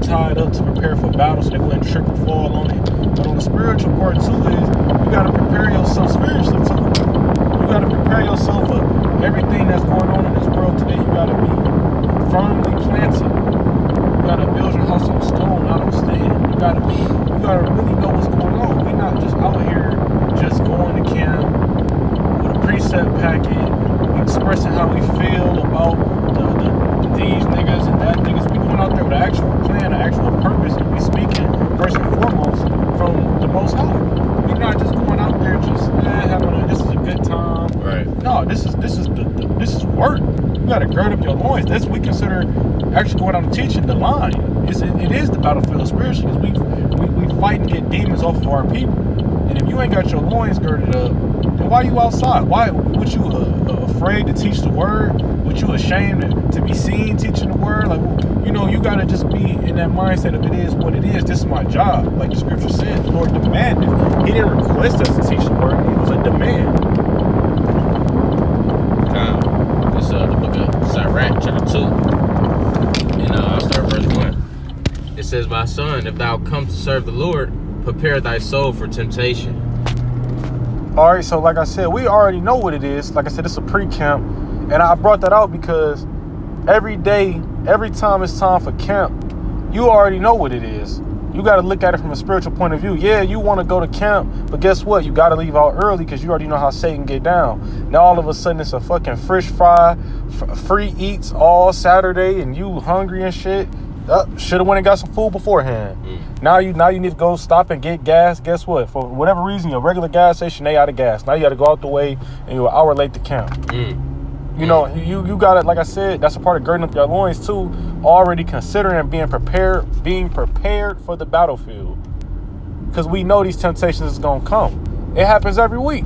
tied up to prepare for battle so they wouldn't trip or fall on it. But on the spiritual part too is you gotta prepare yourself spiritually too. You gotta prepare yourself for everything that's going on in this world today. You gotta be firmly planted. You gotta build your house on stone, not on sand. You gotta really know what's going on. We're not just out here just going to camp with a precept packet, expressing how we feel about these niggas and that niggas. We going out there with an actual plan, an actual purpose, and we speaking first and foremost from the Most High. We're not just going out there just this is a good time. Right. No, this is work. You gotta gird up your loins. That's what we consider actually going out and teaching the line. It is the battlefield spiritually, because we fight and get demons off of our people. And if you ain't got your loins girded up, then why you outside? Why would you afraid to teach the word? Would you ashamed to be seen teaching the word? Like, you know, you gotta just be in that mindset of it is what it is. This is my job. Like the scripture said, the Lord demanded. He didn't request us to teach the word. It was a demand. This is the book of Sirach, chapter 2. And I'll start verse 1. It says, "My son, if thou come to serve the Lord, prepare thy soul for temptation." All right, so like I said, we already know what it is. Like I said, it's a pre-camp. And I brought that out because every day, every time it's time for camp, you already know what it is. You got to look at it from a spiritual point of view. Yeah, you want to go to camp, but guess what? You got to leave out early because you already know how Satan get down. Now all of a sudden it's a fucking fish fry, free eats all Saturday, and you hungry and shit. Should have went and got some food beforehand. Now you need to go stop and get gas. Guess what? For whatever reason, your regular gas station, they out of gas. Now you got to go out the way, and you're an hour late to camp. You know, you got to, like I said, that's a part of girding up your loins too. Already considering being prepared for the battlefield, because we know these temptations is gonna come. It happens every week.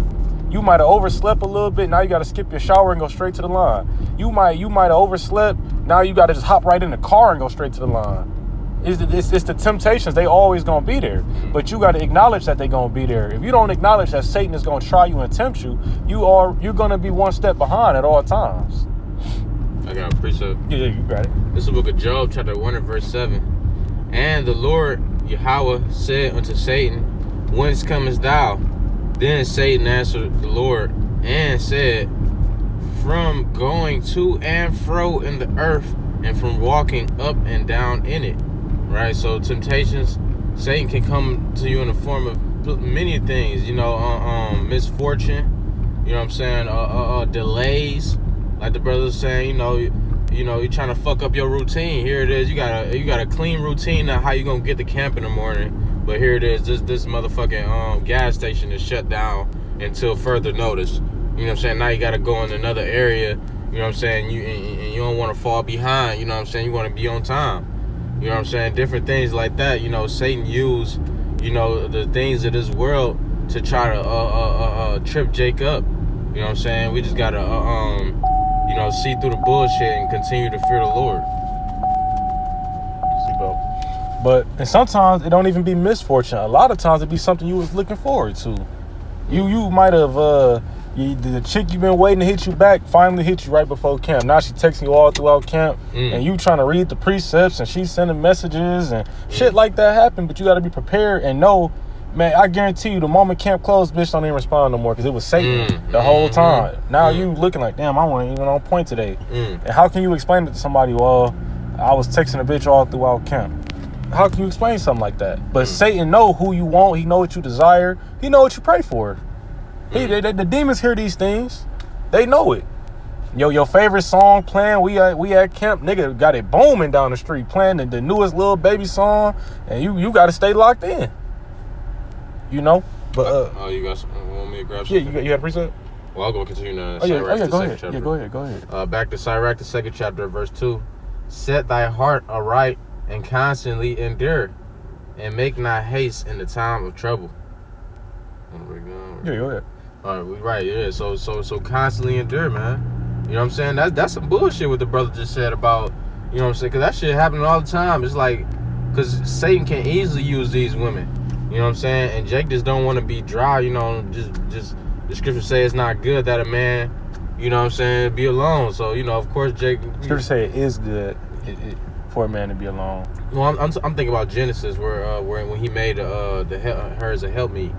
You might have overslept a little bit. Now you got to skip your shower and go straight to the line. You might have overslept. Now you got to just hop right in the car and go straight to the line. It's the temptations. They always gonna be there, but you got to acknowledge that they gonna be there. If you don't acknowledge that Satan is gonna try you and tempt you, you're gonna be one step behind at all times. I got a precept. Yeah, you got it. This is the book of Job, chapter 1 and verse 7. "And the Lord Yahweh said unto Satan, Whence comest thou? Then Satan answered the Lord and said, From going to and fro in the earth, and from walking up and down in it." Right? So temptations, Satan can come to you in the form of many things, you know, misfortune, you know what I'm saying, delays, like the brother was saying, you know, you're trying to fuck up your routine. Here it is, you got a clean routine now, how you gonna get to camp in the morning, but here it is, this motherfucking gas station is shut down until further notice. You know what I'm saying? Now you gotta go in another area, you know what I'm saying, and you don't want to fall behind, you know what I'm saying, you want to be on time. You know what I'm saying? Different things like that. You know, Satan used, you know, the things of this world to try to trip Jake up. You know what I'm saying? We just gotta, you know, see through the bullshit and continue to fear the Lord. And sometimes it don't even be misfortune. A lot of times it be something you was looking forward to. You might have the chick you been waiting to hit you back finally hit you right before camp. Now she texting you all throughout camp, and you trying to read the precepts, and she's sending messages and shit like that happen. But you got to be prepared and know, man. I guarantee you, the moment camp closed, bitch don't even respond no more because it was Satan the whole time. Now you looking like, damn, I wasn't even on point today. And how can you explain it to somebody? Well, I was texting a bitch all throughout camp. How can you explain something like that? But Satan know who you want. He know what you desire. He know what you pray for. The demons hear these things. They know it. Your favorite song playing. We at camp. Nigga got it booming down the street playing the newest Lil Baby song, and you got to stay locked in. You know. But you got something? Want me to grab something? Yeah, you got a preset? Well, I'll go continue now. Go ahead. Yeah, go ahead. Back to Sirach, the 2nd chapter, verse 2. "Set thy heart aright and constantly endure, and make not haste in the time of trouble." Yeah, go ahead. All right, we right, yeah. So constantly endure, man. You know what I'm saying? That's some bullshit what the brother just said about, you know what I'm saying? Because that shit happening all the time. It's like, because Satan can easily use these women. You know what I'm saying? And Jake just don't want to be dry, you know, just the scripture say it's not good that a man, you know what I'm saying, be alone. So, you know, of course, Jake... Scripture say it is good for a man to be alone. Well, I'm thinking about Genesis, where when he made her as a helpmeet.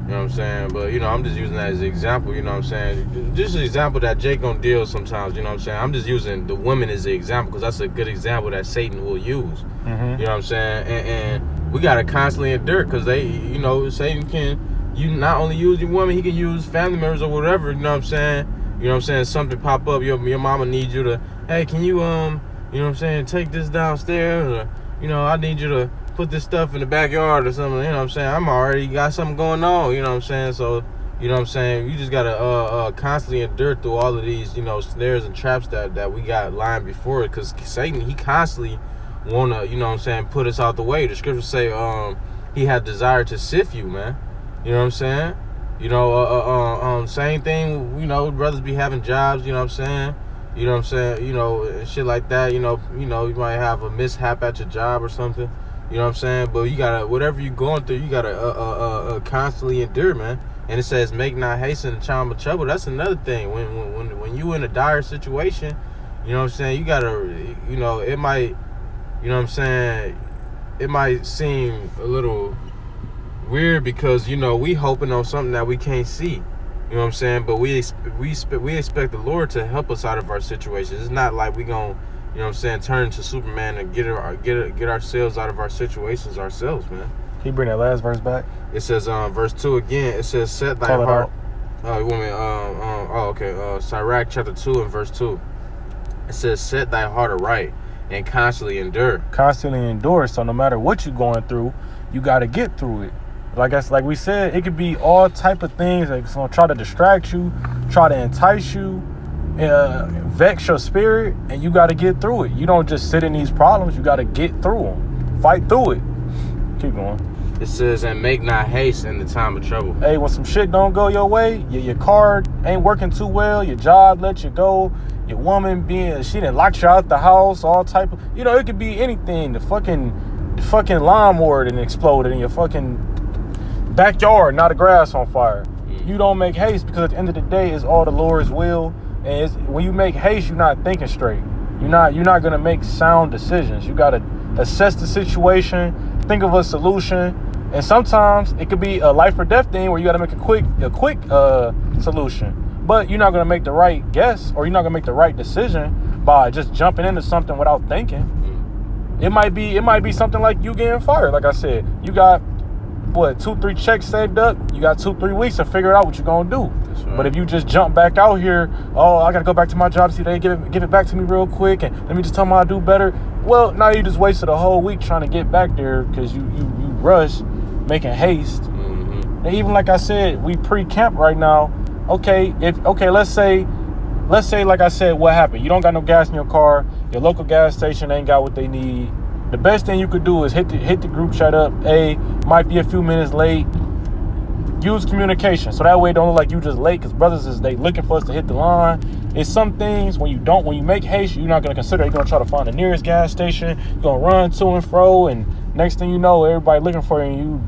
You know what I'm saying? But, you know, I'm just using that as an example, you know what I'm saying? Just an example that Jake gonna deal sometimes, you know what I'm saying? I'm just using the women as an example because that's a good example that Satan will use. Mm-hmm. You know what I'm saying? And we gotta constantly endure because they, you know, Satan you not only use your woman, he can use family members or whatever, you know what I'm saying? You know what I'm saying? Something pop up, your mama needs you to, hey, can you, you know what I'm saying, take this downstairs? Or, you know, I need you to put this stuff in the backyard or something, you know what I'm saying? I'm already got something going on, you know what I'm saying? So, you know what I'm saying? You just gotta constantly endure through all of these, you know, snares and traps that we got lying before it, because Satan, he constantly wanna, you know what I'm saying, put us out the way. The scriptures say he had desire to sift you, man. You know what I'm saying? You know, same thing, you know, brothers be having jobs, you know what I'm saying? You know what I'm saying? You know, and shit like that, you know, you might have a mishap at your job or something. You know what I'm saying? But you gotta, whatever you're going through, you gotta constantly endure, man. And it says, make not haste in the time of trouble. That's another thing. When you in a dire situation, you know what I'm saying, you gotta, you know, it might, you know what I'm saying, it might seem a little weird because, you know, we hoping on something that we can't see. You know what I'm saying? But we expect the Lord to help us out of our situations. It's not like we gonna, you know what I'm saying, turn into Superman and get ourselves out of our situations ourselves, man. Can you bring that last verse back? It says, verse 2 again, it says, set thy Call heart. Sirach chapter 2 and verse 2. It says, set thy heart aright and constantly endure. Constantly endure. So no matter what you're going through, you got to get through it. Like we said, it could be all type of things that's gonna try to distract you, try to entice you, vex your spirit, and you got to get through it. You don't just sit in these problems. You got to get through them, fight through it. Keep going. It says, and make not haste in the time of trouble. Hey, when some shit don't go your way, your car ain't working too well, your job let you go, your woman she didn't lock you out the house, all type of, you know, it could be anything. The fucking lawnmower didn't explode in your fucking backyard, not a grass on fire. You don't make haste because at the end of the day, it's all the Lord's will. And when you make haste, you're not thinking straight. You're not gonna make sound decisions. You gotta assess the situation, think of a solution, and sometimes it could be a life or death thing where you gotta make a quick solution. But you're not gonna make the right guess, or you're not gonna make the right decision by just jumping into something without thinking. It might be something like you getting fired. Like I said, you got 2-3 checks saved up, you got 2-3 weeks to figure out what you're gonna do. Right. But if you just jump back out here, I gotta go back to my job, see they give it back to me real quick, and let me just tell them I'll do better. Well, now you just wasted a whole week trying to get back there because you rush, making haste. Mm-hmm. And even like I said, we pre-camp right now. Okay, let's say like I said, what happened? You don't got no gas in your car, your local gas station ain't got what they need. The best thing you could do is hit the group chat up. Might be a few minutes late. Use communication so that way it don't look like you just late, because brothers they looking for us to hit the line. It's some things when you make haste, you're not gonna consider. You're gonna try to find the nearest gas station. You're gonna run to and fro, and next thing you know, everybody looking for you, and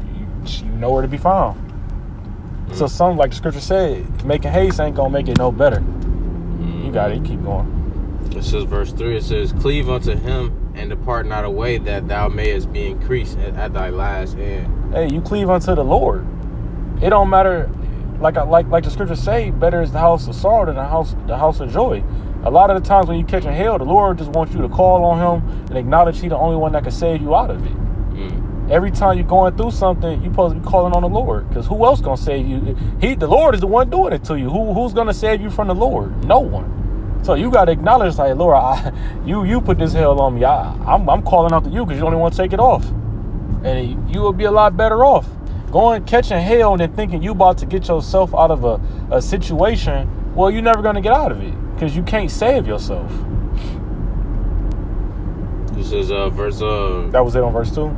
you know where to be found. Mm-hmm. So something like the scripture said, making haste ain't gonna make it no better. Mm-hmm. You got it. Keep going. It says verse 3. It says, cleave unto him and depart not away, that thou mayest be increased at thy last end. Hey, you cleave unto the Lord. It don't matter, like the scriptures say, better is the house of sorrow than the house of joy. A lot of the times when you catching hell, the Lord just wants you to call on him and acknowledge he's the only one that can save you out of it. Every time you're going through something, you're supposed to be calling on the Lord, because who else gonna save you? The Lord is the one doing it to you. Who's gonna save you from the Lord? No one. So you got to acknowledge, like, Lord, you put this hell on me. I'm calling out to you because you don't even want to take it off. And you will be a lot better off. Going, catching hell and then thinking you about to get yourself out of a situation, well, you're never going to get out of it because you can't save yourself. This is verse... That was it on verse 2?